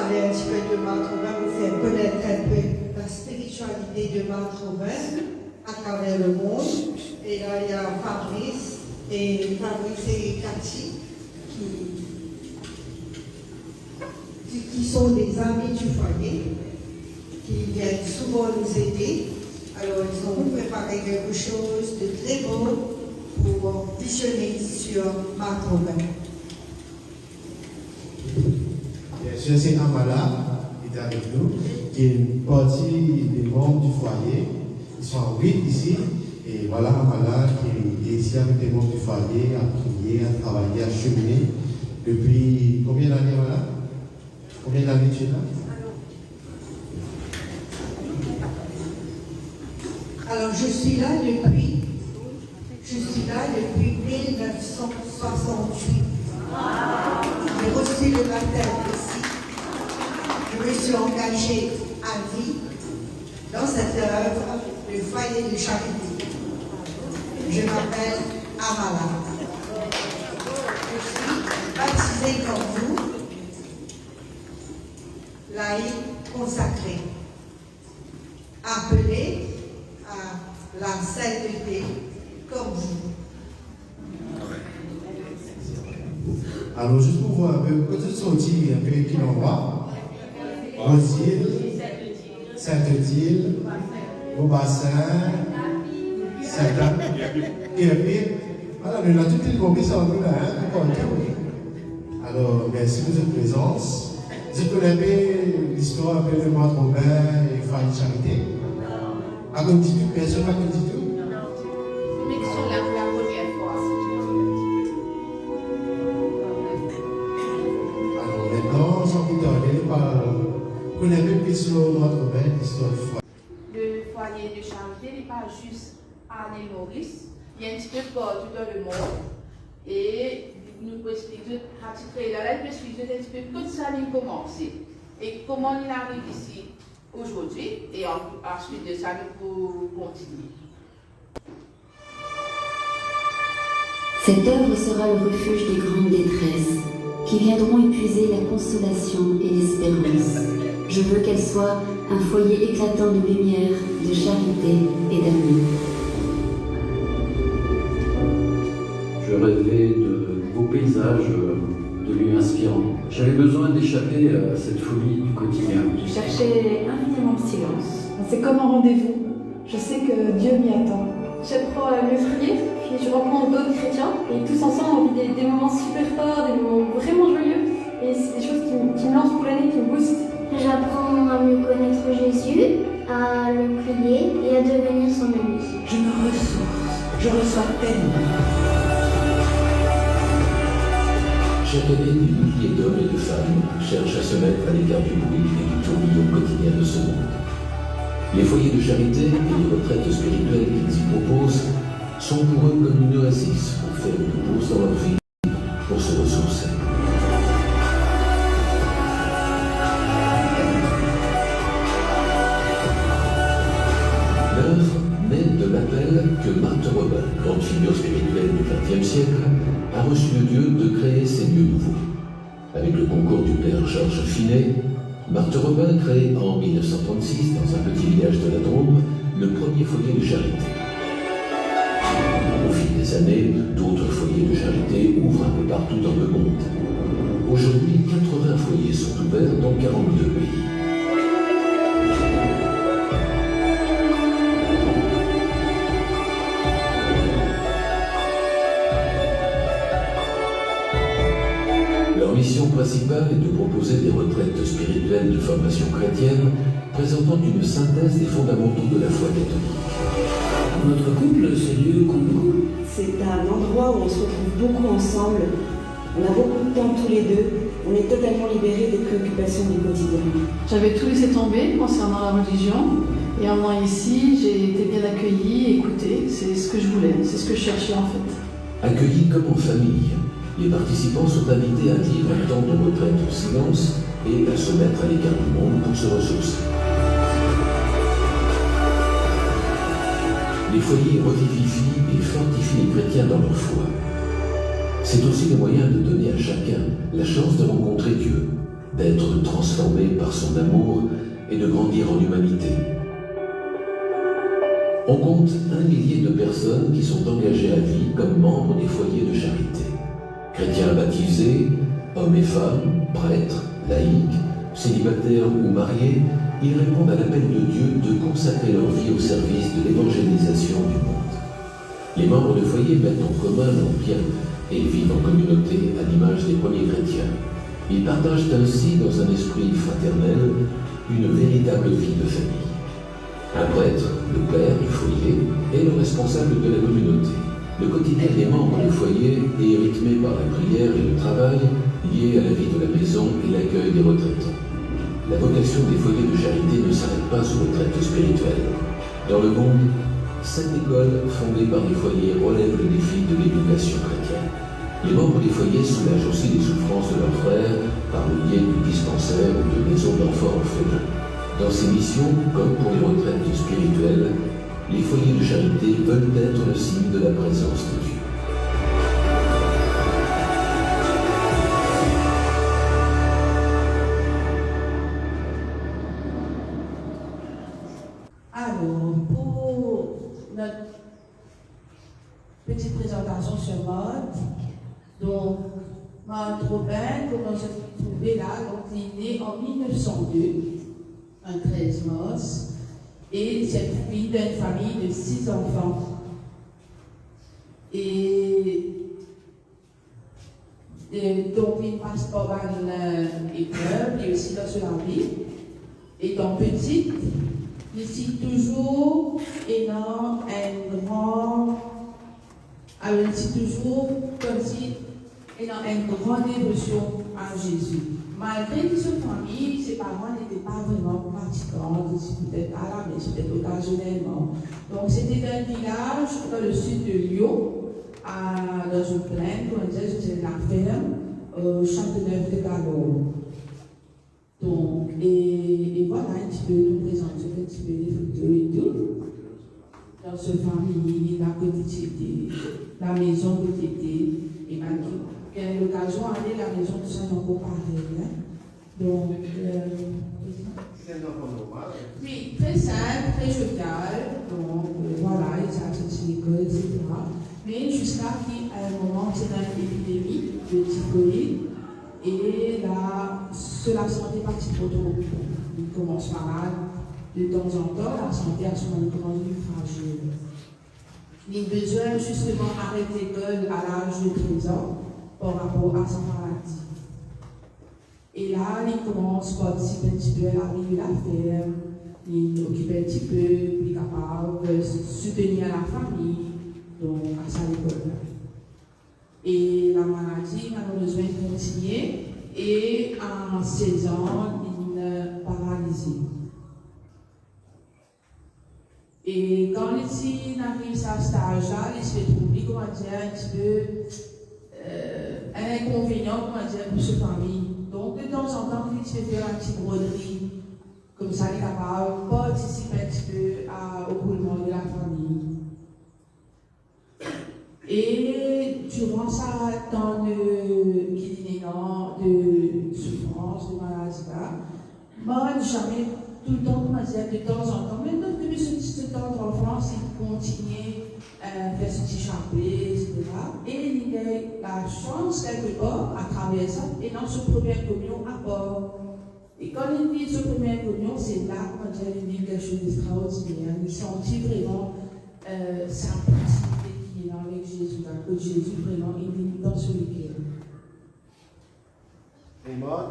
parler un petit peu de Marthe Robin, vous faire connaître un peu la spiritualité de Marthe Robin à travers le monde. Et là, il y a Fabrice et Cathy qui sont des amis du foyer, qui viennent souvent nous aider. Alors, ils ont préparé quelque chose de très beau pour visionner sur Marthe Robin. Bien sûr, c'est Amala qui est avec nous, qui est une partie des membres du foyer. Ils sont 8 ici. Et voilà Amala qui est ici avec les membres du foyer, à prier, à travailler, à cheminer. Depuis combien d'années, Amala? Combien d'années tu es là? Alors, je suis là depuis 1968. J'ai reçu le baptême ici. Je me suis engagée à vie dans cette œuvre, le foyer de charité. Je m'appelle Amala. Je suis baptisée comme vous, laïque consacrée, appelée à la sainteté comme vous. Alors, juste pour voir un peu, quand tu sortis un peu quel endroit? Rosile, Sainte-Odile, Beaubassin, Saint-Anne, Guerpille. Alors, on a tout évoqué ça un peu là, hein? Alors, merci pour votre présence. Vous connaissez l'histoire un peu de Marthe Robin et Foyer de Charité? À quoi dit tout? Personne n'a dit tout? Le foyer de charité n'est pas juste à l'île Maurice, il y a un petit peu partout dans le monde. Et nous pouvons expliquer, à titre là, nous pouvons expliquer un petit peu comment ça a commencé et comment il arrive ici aujourd'hui. Et ensuite de ça, nous pouvons continuer. Cette œuvre sera le refuge des grandes détresses qui viendront épuiser la consolation et l'espérance. Je veux qu'elle soit un foyer éclatant de lumière, de charité et d'amour. Je rêvais de beaux paysages, de lieux inspirants. J'avais besoin d'échapper à cette folie du quotidien. Je cherchais infiniment le silence. C'est comme un rendez-vous. Je sais que Dieu m'y attend. J'apprends à mieux prier, puis je rencontre d'autres chrétiens, et tous ensemble on vit des moments super forts, des moments vraiment joyeux, et c'est des choses qui me lancent pour l'année, qui me boostent. J'apprends à mieux connaître Jésus, à le prier et à devenir son ami. Je me ressource, je reçois tellement. Chaque année, des milliers d'hommes et de femmes cherchent à se mettre à l'écart du bruit et du tourbillon quotidien de ce monde. Les foyers de charité et les retraites spirituelles qu'ils y proposent sont pour eux comme une oasis pour faire une pause dans leur vie, pour se ressourcer. L'œuvre naît de l'appel que Marthe Robin, grande figure spirituelle du XXe siècle, a reçu de Dieu de créer ces lieux nouveaux. Avec le concours du père Georges Finet, Marthe Robin crée en 1936, dans un petit village de la Drôme, le premier foyer de charité. Au fil des années, d'autres foyers de charité ouvrent un peu partout dans le monde. Aujourd'hui, 80 foyers sont ouverts dans 42 pays. Leur mission principale est de proposer des retraites spirituelles de formation chrétienne présentant une synthèse des fondamentaux de la foi catholique. Notre couple, ce lieu compte beaucoup. C'est un endroit où on se retrouve beaucoup ensemble. On a beaucoup de temps tous les deux. On est totalement libérés des préoccupations du quotidien. J'avais tout laissé tomber concernant la religion. Et en venant ici, j'ai été bien accueillie, écoutée. C'est ce que je voulais, c'est ce que je cherchais en fait. Accueillis comme en famille, les participants sont invités à vivre un temps de retraite en silence et à se mettre à l'écart du monde pour se ressourcer. Les foyers revivifient et fortifient les chrétiens dans leur foi. C'est aussi le moyen de donner à chacun la chance de rencontrer Dieu, d'être transformé par son amour et de grandir en humanité. On compte 1 millier de personnes qui sont engagées à vie comme membres des foyers de charité. Chrétiens baptisés, hommes et femmes, prêtres, laïcs, célibataires ou mariés, ils répondent à l'appel de Dieu de consacrer leur vie au service de l'évangélisation du monde. Les membres de foyer mettent en commun leurs biens et vivent en communauté à l'image des premiers chrétiens. Ils partagent ainsi, dans un esprit fraternel, une véritable vie de famille. Un prêtre, le père du foyer, est le responsable de la communauté. Le quotidien des membres du foyer est rythmé par la prière et le travail liés à la vie de la maison et l'accueil des retraitants. La vocation des foyers de charité ne s'arrête pas aux retraites spirituelles. Dans le monde, 7 écoles fondées par des foyers relèvent le défi de l'éducation chrétienne. Les membres des foyers soulagent aussi les souffrances de leurs frères par le biais du dispensaire ou de maisons d'enfants orphelins. Dans ces missions, comme pour les retraites spirituelles, les foyers de charité veulent être le signe de la présence de Dieu. Alors, pour notre petite présentation sur mode, donc, Mode Robin, comment je l'ai trouvé là, donc il est né en 1902, un 13 mars, et c'est fille d'une famille de 6 enfants. Et donc il passe par une épreuve, et aussi dans la vie. Et donc petite, ici toujours énorme, un grand, alors ici toujours comme si il a une grande dévotion à Jésus. Malgré que sa famille, ses parents n'étaient pas vraiment pratiquants, peut-être à la messe, peut-être occasionnellement. Donc c'était un village dans le sud de Lyon, dans une plaine, comme on disait, c'était la ferme, Châteauneuf de Galon. Donc, et voilà un petit peu, nous présenter un petit peu les photos et tout. Dans cette famille, la quotidien, la maison où tu étais, et malgré il y a l'occasion d'aller à la maison, tout ça, donc pareil. Hein? Donc, oui, très simple, très jovial. Donc, voilà, il s'agit l'école, etc. Mais jusqu'à qu'à un moment, c'est une épidémie de typhoïde. Et là, cela santé pas trop trop. Il commence malade de temps en temps, la santé à ce moment commence à être fragile. Il a besoin justement d'arrêter l'école à l'âge de 13 ans par rapport à sa maladie. Et là, il commence à participer un petit peu à la vie de la ferme, il occupe un petit peu, il est capable de soutenir la famille, donc à sa école. Et la maladie, malheureusement, continue, et en 16 ans, il est paralysé. Et quand il arrive à ce stage-là, il se trouve, comment dire, un petit peu un inconvénient, comment dire, pour sa famille. Donc, de temps en temps, il se fait faire un petit broderie, comme ça, il est capable de participer un petit peu au roulement de la famille. Et durant sa temps de souffrance, de maladie, moi, jamais tout le temps, comment dire, de temps en temps, même depuis ce temps d'enfance, il continue à faire ce petit chapelet, etc. Et il a la chance, quelque part, à travers ça, et dans ce premier communion à bord. Et quand il vit ce premier communion, c'est là, comment dire, il vit quelque chose d'extraordinaire. Il sentit vraiment sa proximité qui est là avec Jésus, que Jésus, vraiment, il vit dans ce week-end. Et moi,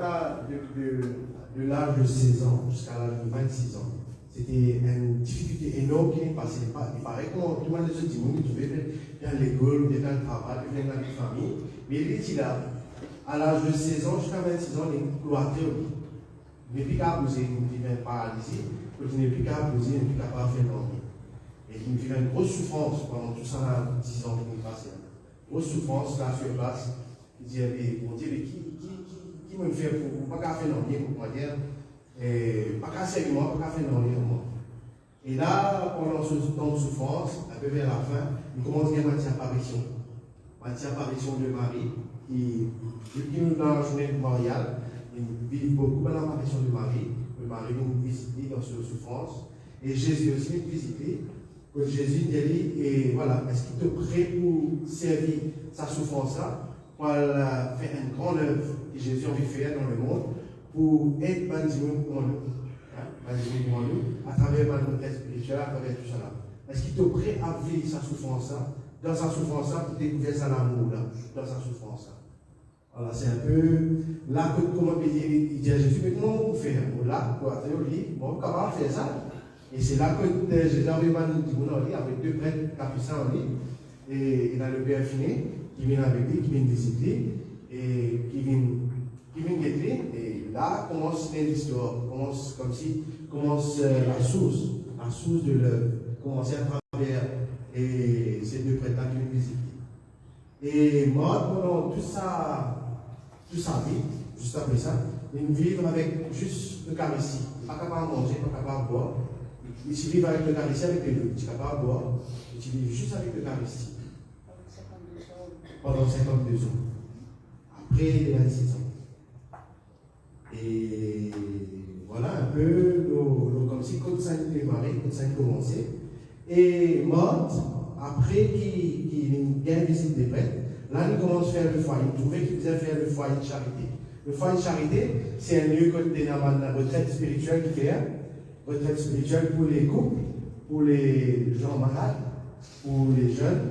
de l'âge de 16 ans jusqu'à l'âge de 26 ans, c'était une difficulté énorme qui n'est passée. Il paraît que tout le monde se dit, il trouvait dans l'école, dans le travail, dans la famille. Mais il était là, à l'âge de 16 ans jusqu'à 26 ans, il est cloîtré. Il n'est plus capable de poser, il est paralysé, il n'est plus capable de poser, il n'est plus capable de faire dormir. Et il vivait une grosse souffrance pendant tout ça, 10 ans qu'il est passé. Grosse souffrance, là sur place. Il dit, mon Dieu, qui me fait pour pas faire dormir, pour dire, pas casser avec moi, pas faire dormir avec moi. Et là, pendant ce temps de souffrance, un peu vers la fin, il commence à avoir une apparition de Marie, qui, depuis dans la journée du mariage, ils vivent beaucoup dans l'apparition de Marie. Le mari nous visite dans sa souffrance. Et Jésus aussi nous visite. Jésus dit, et voilà, est-ce qu'il te prêt pour servir sa souffrance-là, pour faire une grande œuvre que Jésus a envie de faire dans le monde, pour être bandit pour nous, à travers notre tête spirituelle, à travers tout ça. Est-ce qu'il te prêt à vivre sa souffrance-là, dans sa souffrance-là, pour découvrir ça l'amour-là, dans sa souffrance-là? Voilà, c'est un peu là que, comment il dit à Jésus, mais comment on peut faire? Là, pour atteindre le lit, on va capable de faire ça. Et c'est là que Jésus avait dit, avec deux prêtres capucins en ligne, et il a le Père fini, qui vient avec lui, qui vient visiter, et qui vient guetter. Et là commence l'histoire, commence la source de l'œuvre, commencer à travers ces deux prêtres qui viennent visiter. Et moi, pendant toute sa vie, juste après ça, ils vivent avec juste l'Eucharistie. Pas capable de manger, pas capable de boire. Ils vivent avec l'Eucharistie, avec les deux. Ils sont capables de boire. Ils vivent juste avec l'Eucharistie. Pendant 52 ans. Après les 26 ans. Et voilà un peu comme si Côte Sainte démarrait, Côte Sainte commençait. Et Maud, après qu'il y a une visite des prêtres, là il commence à faire le foyer. Il trouvait qu'il faisait faire le foyer de charité. Le foyer de charité, c'est un lieu comme la retraite spirituelle qui fait. Retraite spirituelle pour les couples, pour les gens malades, pour les jeunes.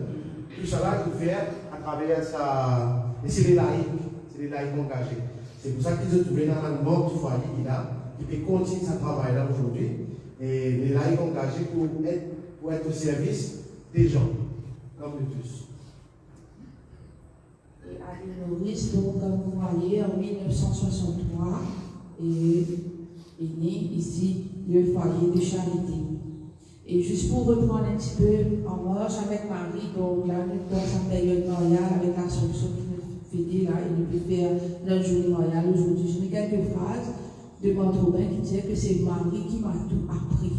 Tout cela il fait à travers ça. Et c'est les laïcs engagés. C'est pour ça qu'ils ont trouvé dans la mort du foyer qui peut continuer son travail là aujourd'hui. Et les laïcs engagés pour être au service des gens, comme de tous. Et à l'île Maurice, donc, comme vous voyez, en 1963, est né ici le foyer de charité. Et juste pour reprendre un petit peu en marche avec Marie, donc là, dans sa période mariale, avec l'Assomption qui nous fêtait là, il peut faire notre journée mariale aujourd'hui. Je mets quelques phrases de Mont Robin qui disait que c'est Marie qui m'a tout appris.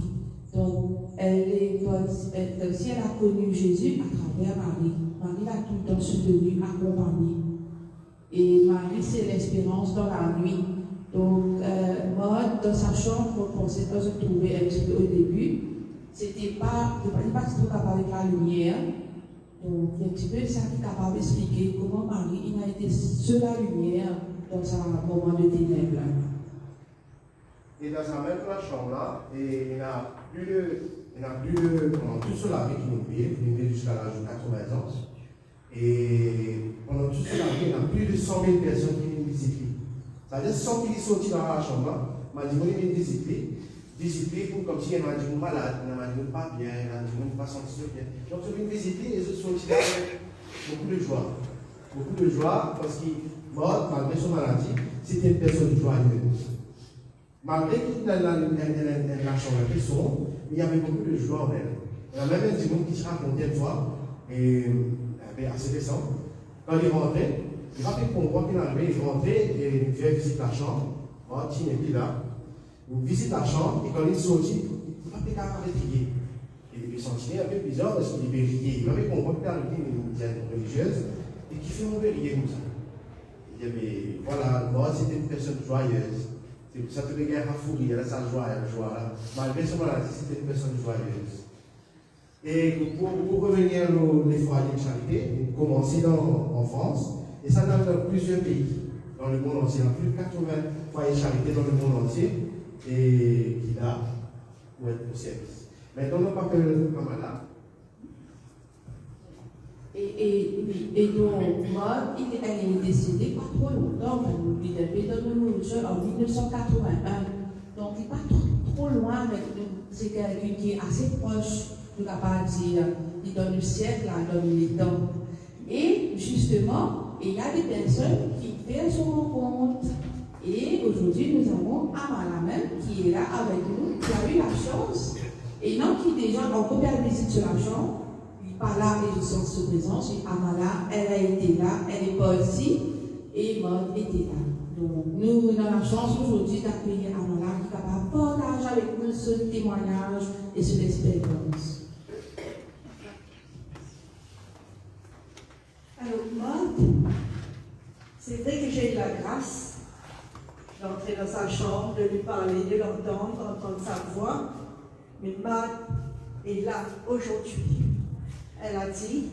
Donc, si elle a connu Jésus à travers Marie. Marie l'a tout le temps soutenue, accompagnée. Et Marie, c'est l'espérance dans la nuit. Donc, Maud, dans sa chambre, on pensait pas se trouver un petit peu au début. C'était pas trop capable avec la lumière. Donc, il y a un petit peu ça qui est capable d'expliquer comment Marie, il a été seule la lumière dans un moment de ténèbres. Et dans sa même chambre là, et il n'a plus de pendant tout cela qui nous vit jusqu'à l'âge de 80 ans. Et pendant tout cela, il y a plus de 100 000 personnes qui viennent visiter. C'est-à-dire, sans qu'il sorti dans la chambre là, m'a dit, il vient visiter pour comme si il m'a dit malade, il m'a dit pas bien, il m'a dit pas sentir bien. Donc, je viens visiter et je suis sorti là avec beaucoup de joie. Beaucoup de joie parce qu'il mort malgré son maladie, c'était une personne joyeuse. Malgré qu'il a la chambre qui sombre, il y avait beaucoup de joie en elle. Il y a même un petit monde qui se racontait une fois, et assez récent, quand il rentrait, il rappelait pour moi qu'il arrivait, il rentrait et il fait visiter la chambre. Oh, tiens, et puis là, il visite la chambre, et quand il sortit, il ne peut pas crier. Il s'en sentait un peu bizarre parce qu'il avait rié. Il avait compris qu'il arrivait une dizaine religieuse, et qu'il fait mauvais rier comme ça. Il dit, mais voilà, moi c'était une personne joyeuse. C'est pour ça que les gars ont fourri, elle a sa joie là. Malgré son maladie, c'était une personne joyeuse. Et pour revenir les foyers de charité, nous commençons en France, et ça dans plusieurs pays dans le monde entier. Il y a plus de 80 foyers de charité dans le monde entier, et qui là pour être au service. Maintenant, on parle Amala. Et donc, moi, elle est décédée pas trop longtemps, il est dans le monde en 1981. Donc, il n'est pas trop loin avec nous. C'est quelqu'un qui est assez proche, je ne peux pas dire, il donne le siècle, il donne les temps. Et justement, il y a des personnes qui font son rencontre. Et aujourd'hui, nous avons Amala même qui est là avec nous, qui a eu la chance. Et non, qui déjà encore fait la visite sur la chambre. Par là, et je sens sa présence. Amala, elle a été là, elle n'est pas ici, et Maud était là. Donc, nous avons la chance aujourd'hui d'accueillir Amala qui est capable de partager avec nous ce témoignage et cette expérience. Alors, Maud, c'est vrai que j'ai eu la grâce d'entrer dans sa chambre, de lui parler, de l'entendre, d'entendre sa voix. Mais Maud est là aujourd'hui. Elle a dit,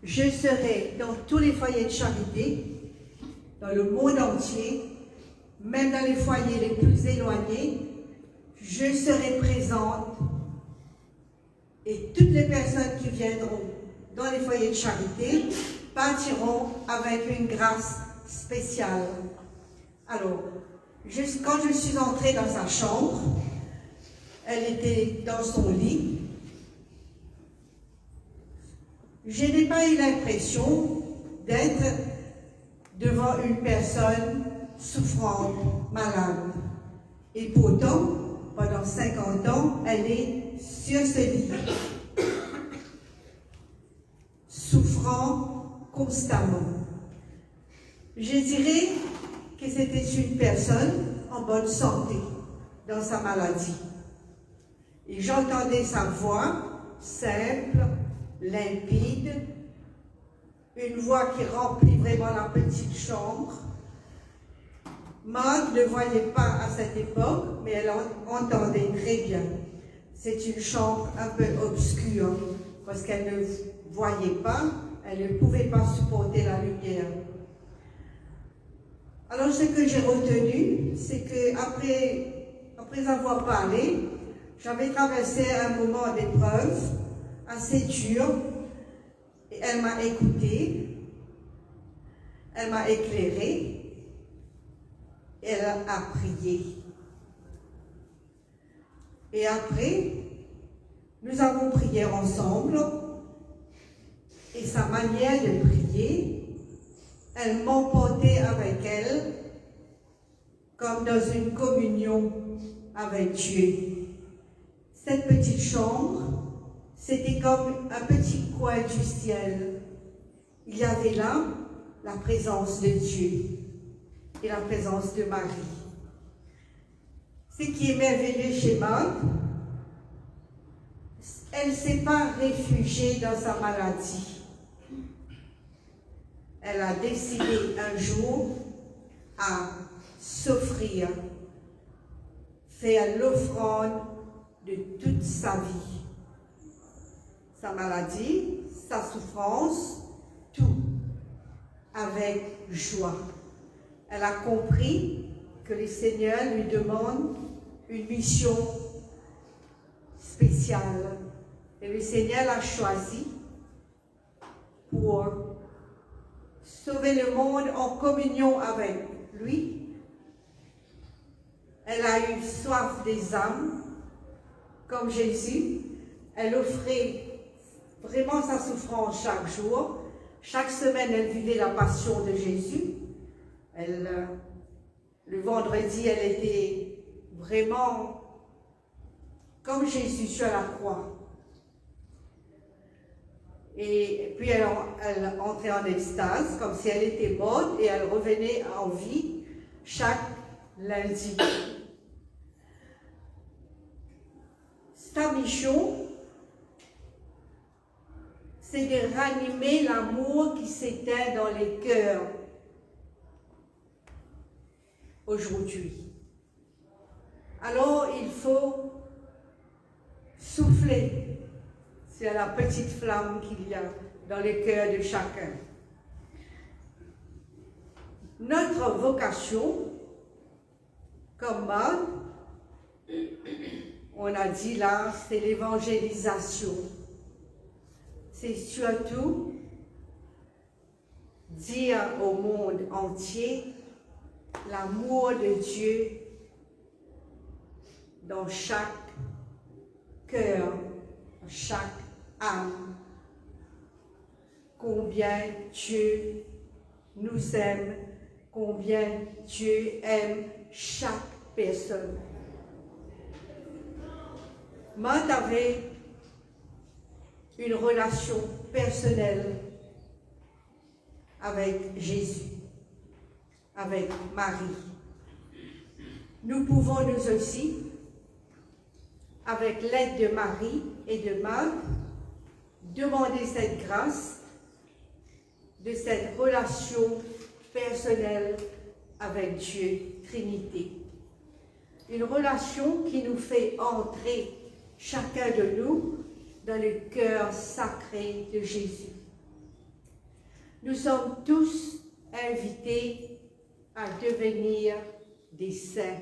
je serai dans tous les foyers de charité, dans le monde entier, même dans les foyers les plus éloignés, je serai présente et toutes les personnes qui viendront dans les foyers de charité partiront avec une grâce spéciale. Alors, quand je suis entrée dans sa chambre, elle était dans son lit. Je n'ai pas eu l'impression d'être devant une personne souffrante, malade. Et pourtant, pendant 50 ans, elle est sur ce lit, souffrant constamment. Je dirais que c'était une personne en bonne santé dans sa maladie. Et j'entendais sa voix simple, limpide, une voix qui remplit vraiment la petite chambre. Maud ne voyait pas à cette époque, mais elle entendait très bien. C'est une chambre un peu obscure, parce qu'elle ne voyait pas, elle ne pouvait pas supporter la lumière. Alors ce que j'ai retenu, c'est que après avoir parlé, j'avais traversé un moment d'épreuve assez dur, et elle m'a écoutée, elle m'a éclairée, et elle a prié. Et après, nous avons prié ensemble, et sa manière de prier, elle m'emportait avec elle, comme dans une communion avec Dieu. Cette petite chambre, c'était comme un petit coin du ciel. Il y avait là la présence de Dieu et la présence de Marie. Ce qui est merveilleux chez Maud, elle ne s'est pas réfugiée dans sa maladie. Elle a décidé un jour à s'offrir, faire l'offrande de toute sa vie. Sa maladie, sa souffrance, tout, avec joie. Elle a compris que le Seigneur lui demande une mission spéciale. Et le Seigneur l'a choisi pour sauver le monde en communion avec lui. Elle a eu soif des âmes, comme Jésus. Elle offrait vraiment sa souffrance chaque jour. Chaque semaine, elle vivait la passion de Jésus. Le vendredi, elle était vraiment comme Jésus sur la croix. Et puis elle entrait en extase, comme si elle était morte, et elle revenait en vie chaque lundi. Sa mission, c'est de ranimer l'amour qui s'éteint dans les cœurs aujourd'hui. Alors il faut souffler sur la petite flamme qu'il y a dans le cœur de chacun. Notre vocation, comme Maud, on a dit là, c'est l'évangélisation. C'est surtout dire au monde entier l'amour de Dieu dans chaque cœur, dans chaque âme. Combien Dieu nous aime, combien Dieu aime chaque personne. Maud avait une relation personnelle avec Jésus, avec Marie. Nous pouvons nous aussi, avec l'aide de Marie et de Maud, demander cette grâce de cette relation personnelle avec Dieu, Trinité. Une relation qui nous fait entrer, chacun de nous, dans le cœur sacré de Jésus. Nous sommes tous invités à devenir des saints.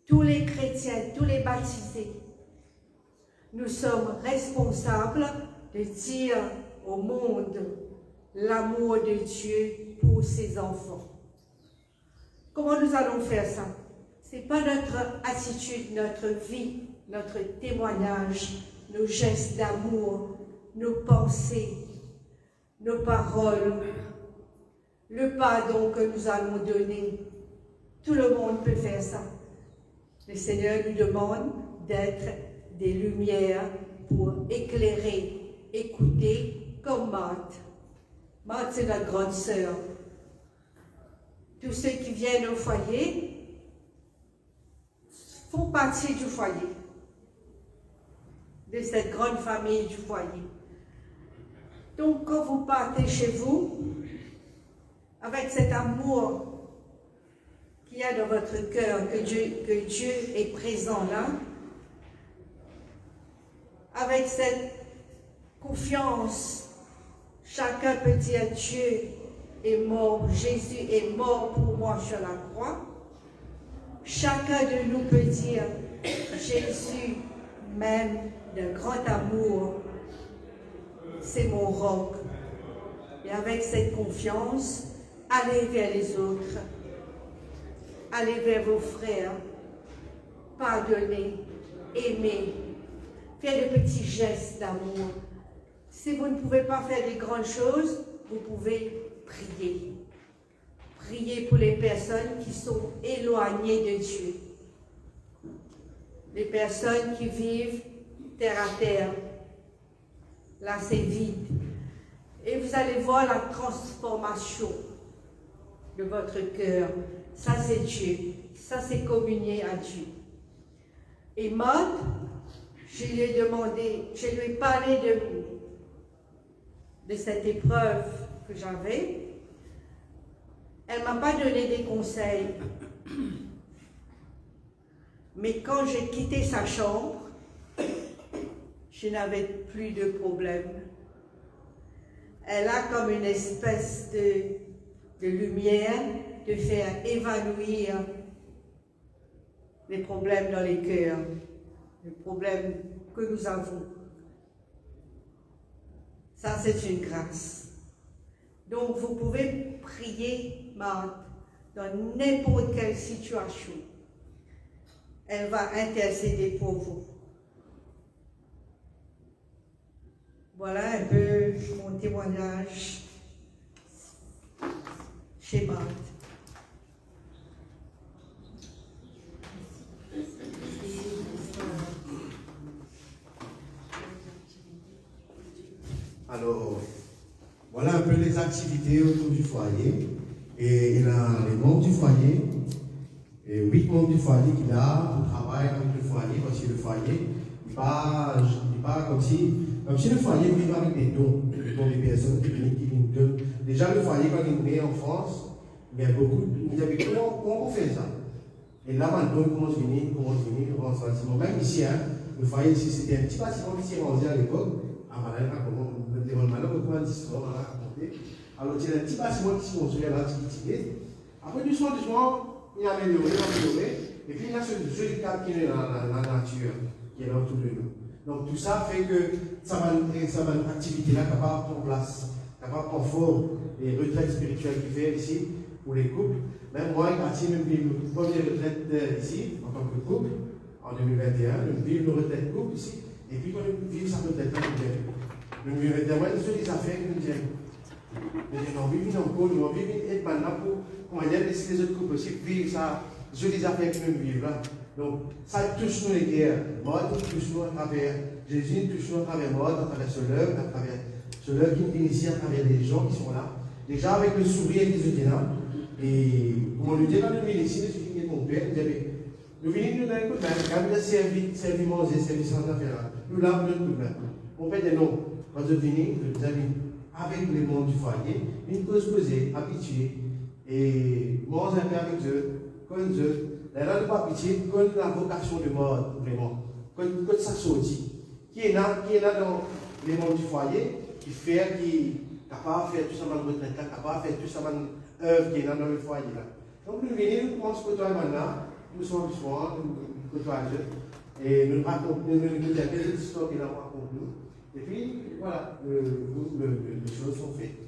Tous les chrétiens, tous les baptisés, nous sommes responsables de dire au monde l'amour de Dieu pour ses enfants. Comment nous allons faire ça? Ce n'est pas notre attitude, notre vie, notre témoignage, nos gestes d'amour, nos pensées, nos paroles, le pardon que nous allons donner. Tout le monde peut faire ça. Le Seigneur nous demande d'être des lumières pour éclairer, écouter, comme Marthe. Marthe, c'est notre grande sœur. Tous ceux qui viennent au foyer font partie du foyer, de cette grande famille du foyer. Donc, quand vous partez chez vous, avec cet amour qu'il y a dans votre cœur, que Dieu est présent là, avec cette confiance, chacun peut dire Dieu est mort, Jésus est mort pour moi sur la croix. Chacun de nous peut dire Jésus m'aime d'un grand amour, c'est mon roc. Et avec cette confiance, allez vers les autres, allez vers vos frères, pardonnez, aimez, faites de petits gestes d'amour. Si vous ne pouvez pas faire des grandes choses, vous pouvez prier. Priez pour les personnes qui sont éloignées de Dieu. Les personnes qui vivent terre à terre. Là, c'est vide. Et vous allez voir la transformation de votre cœur. Ça, c'est Dieu. Ça, c'est communier à Dieu. Et Maud, je lui ai demandé, je lui ai parlé de cette épreuve que j'avais. Elle ne m'a pas donné des conseils. Mais quand j'ai quitté sa chambre, je n'avais plus de problème. Elle a comme une espèce de lumière de faire évanouir les problèmes dans les cœurs, les problèmes que nous avons. Ça, c'est une grâce. Donc, vous pouvez prier Marthe dans n'importe quelle situation. Elle va intercéder pour vous. Voilà un peu mon témoignage chez Marthe. Alors, voilà un peu les activités autour du foyer. Et il y a les membres du foyer, et 8 membres du foyer qui là pour travailler avec le foyer, parce que le foyer, il pas comme si le foyer vit avec des dons des personnes qui viennent. Déjà, le foyer, quand il est né en France, il y a beaucoup de comment on fait ça? Et là, maintenant, il commence à venir, même ici, hein, le foyer ici, c'était un petit bâtiment qui s'est rendu à l'époque. Alors, il y a un petit bâtiment qui se construit à l'Antiquité. Après, doucement, il a amélioré, et puis il y a ce joli cadre qui est dans la nature, qui est là autour de nous. Donc, tout ça fait que ça va une activité-là capable de prendre place, capable de prendre forme, les retraites spirituelles qu'il fait ici pour les couples. Même moi, Cathy, même vivre une première retraite ici, en tant que couple, en 2021, nous vivons une retraite couple ici, et puis quand nous vivons sa retraite-là, nous vivons des affaires que nous disons. Nous disons, nous vivons encore, nous vivons et maintenant pour laisser les autres couples aussi vivre ça, des affaires que nous vivons là. Donc, ça touche nous les guerres. Mort touche nous à travers Jésus, touche nous à travers mort, à travers ce l'œuvre qui initie à travers les gens qui sont là. Déjà avec le sourire des étudiants. Et comme on nous dit quand nous venons ici, nous sommes mon père, nous venons nous donner un coup de main, quand nous avons servi manger, servi sans affaire, nous l'avons donné un coup de main. Mon père dit non, quand vous venez, vous avez avec les membres du foyer, une cause posée, habituée, Et moi, j'ai avec Dieu, quand Dieu, là, pas pitié, quand la vocation de mort, vraiment, quand ça sortit, qui est là dans les membres du foyer, qui fait, qui est capable de faire tout ça dans le retraite, capable de faire tout ça dans l'œuvre qui est dans le foyer. Là. Donc, nous venons, nous pensons côtoyer maintenant, nous sommes soirs, nous côtoyons Dieu, et nous racontons, nous disons des histoires qu'il a racontées nous. Et puis, voilà, les choses sont faites.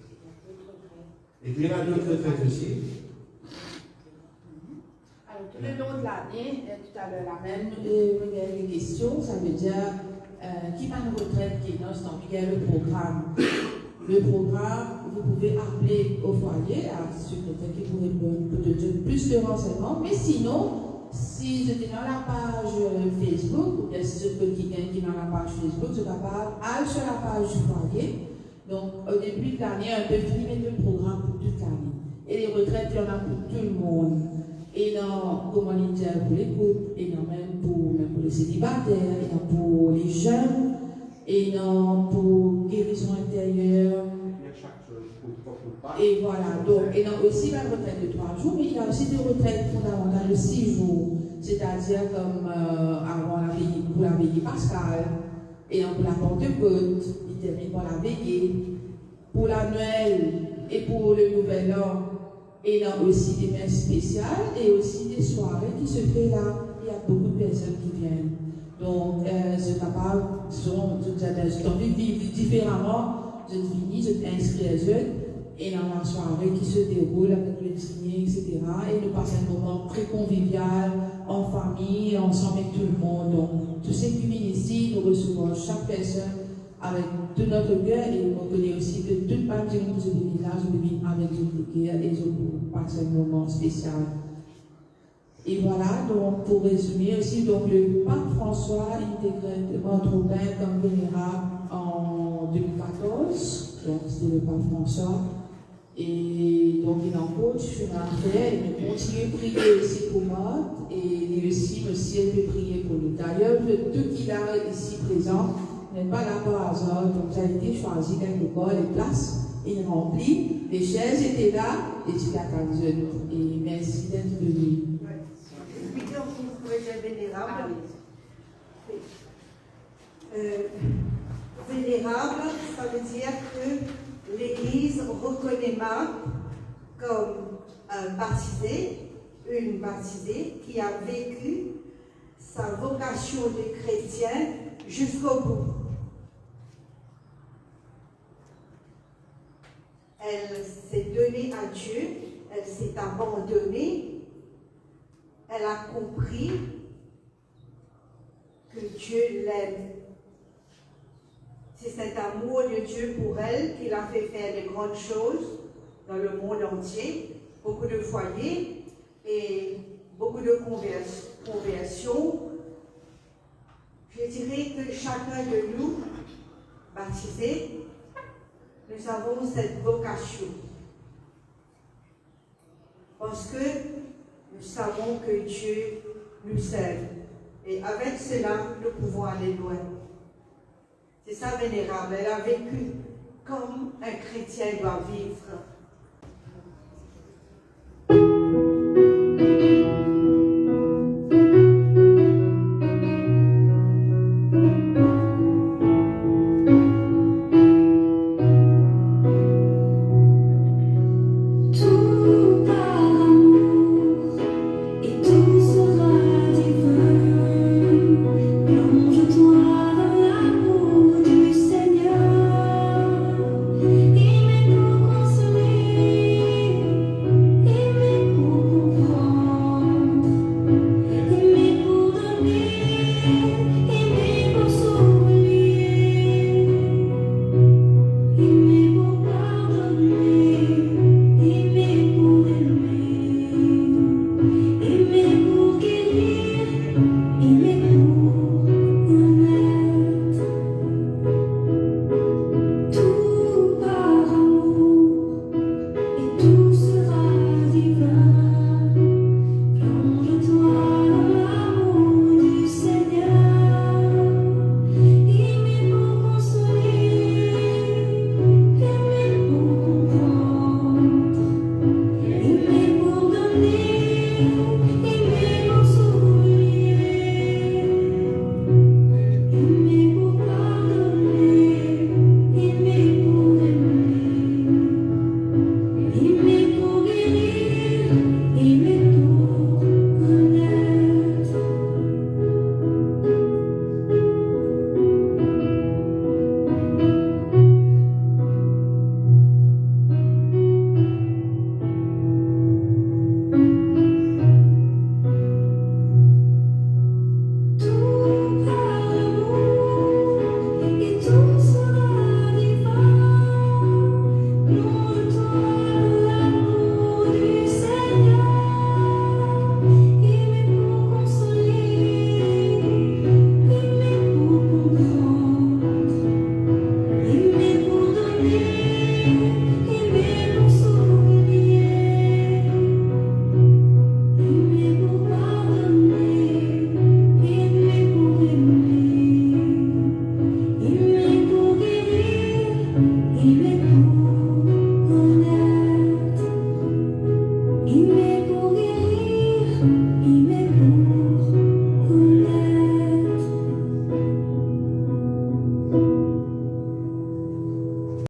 Et puis, il y a d'autres retraites aussi. Alors, tout le long de l'année, tout à l'heure, la même les questions, ça veut dire qui va une retraite qui est dans donc il y a le programme. Le programme, vous pouvez appeler au foyer, à ceux qui pourraient vous donner plus de renseignements, mais sinon, si j'étais dans la page Facebook, ou bien si je peux quelqu'un qui est dans la page Facebook, je vais aller sur la page du foyer. Donc, au début de l'année, on peut filmer le programme pour toute l'année. Et les retraites, il y en a pour tout le monde. Et dans, comment on dit, pour les couples, et non même pour les célibataires, et non pour les jeunes, et non pour guérison intérieure. Et voilà, donc, et non aussi la retraite de 3 jours, mais il y a aussi des retraites fondamentales de 6 jours, c'est-à-dire comme avant la veillée, pour la veillée pascale, et non pour la Pentecôte, il termine par la veillée, pour la Noël et pour le Nouvel An. Et là aussi des messes spéciales et aussi des soirées qui se font là. Il y a beaucoup de personnes qui viennent. Donc, je capable, j'ai envie de vivre différemment. Je finis, je t'inscris à eux. Et dans la soirée qui se déroule avec le dîner, etc. Et nous passons un moment très convivial, en famille, ensemble avec tout le monde. Donc, tous ceux qui viennent ici, nous recevons chaque personne avec tout notre cœur et on connaît aussi que toute partie du monde de ce village, je viens avec notre cœur et je passe un moment spécial. Et voilà, donc pour résumer aussi, donc le pape François intégré notre père comme vénérable en 2014, donc c'était le pape François. Et donc il est en coach, je suis en affaire, et nous continuons de prier aussi pour moi, et lui aussi, le ciel peut prier pour nous. D'ailleurs, tout qu'il a ici présent, n'est pas là par hasard, donc ça a été choisi quelque part, les places, il remplit, les chaises étaient là, et tu l'as candidat. Et merci d'être venu. Puis donc, vous pouvez être vénérable. Vénérable, ça veut dire que l'Église reconnaît Marc comme un baptisé, une baptisée qui a vécu sa vocation de chrétien jusqu'au bout. Elle s'est donnée à Dieu, elle s'est abandonnée, elle a compris que Dieu l'aime. C'est cet amour de Dieu pour elle qui l'a fait faire de grandes choses dans le monde entier, beaucoup de foyers et beaucoup de conversions. Je dirais que chacun de nous, baptisés, nous avons cette vocation. Parce que nous savons que Dieu nous aime. Et avec cela, nous pouvons aller loin. C'est ça, vénérable. Elle a vécu comme un chrétien doit vivre. Consoler Thank you.